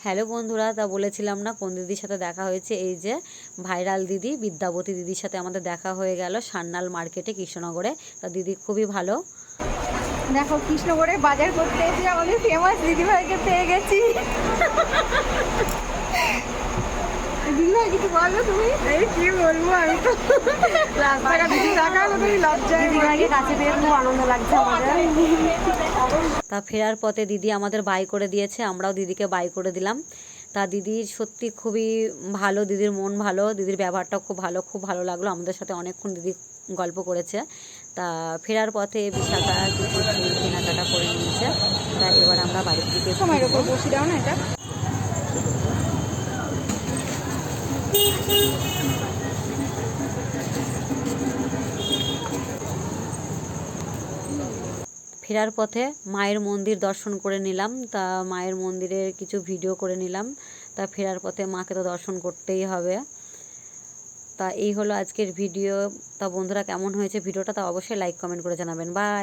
Hello বন্ধুরা, তা বলেছিলাম না কোন দিদির সাথে দেখা হয়েছে? এই যে ভাইরাল দিদি বিদ্যাবতী দিদির সাথে আমাদের দেখা হয়ে গেল সান্যাল মার্কেটে কৃষ্ণনগরে। তা দিদি খুবই ভালো। দেখো কৃষ্ণনগরে বাজার করতে এসে আমাদের ফেমাস দিদিভাইকে পেয়ে গেছি। দিদিভাই কিছু বলো তুমি। এই কি বলবো, আমি তো রাস্তাঘাটে দেখা হলো তুমি লজ্জায় দিদিভাইকে কাছে পেয়ে খুব আনন্দ লাগছে আমাদের। তা ফেরার পথে দিদি আমাদের বাই করে দিয়েছে, আমরাও দিদিকে বাই করে দিলাম। তা দিদির সত্যি খুবই ভালো, দিদির মন ভালো, দিদির ব্যবহারটাও খুব ভালো, খুব ভালো লাগলো। আমাদের সাথে অনেকক্ষণ দিদি গল্প করেছে। তা ফেরার পথে বিশাখা কিছু ফুল কেনাকাটা করে নিয়েছে। তা এবার আমরা বাড়ির দিকে সময়ের ওপর বসি দাও না এটা। ফেরার পথে মায়ের মন্দির দর্শন করে নিলাম। তা মায়ের মন্দিরের কিছু ভিডিও করে নিলাম। তা ফেরার পথে মাকে তো দর্শন করতেই হবে। তা এই হলো আজকের ভিডিও। তা বন্ধুরা, কেমন হয়েছে ভিডিওটা তা অবশ্যই লাইক কমেন্ট করে জানাবেন। বাই।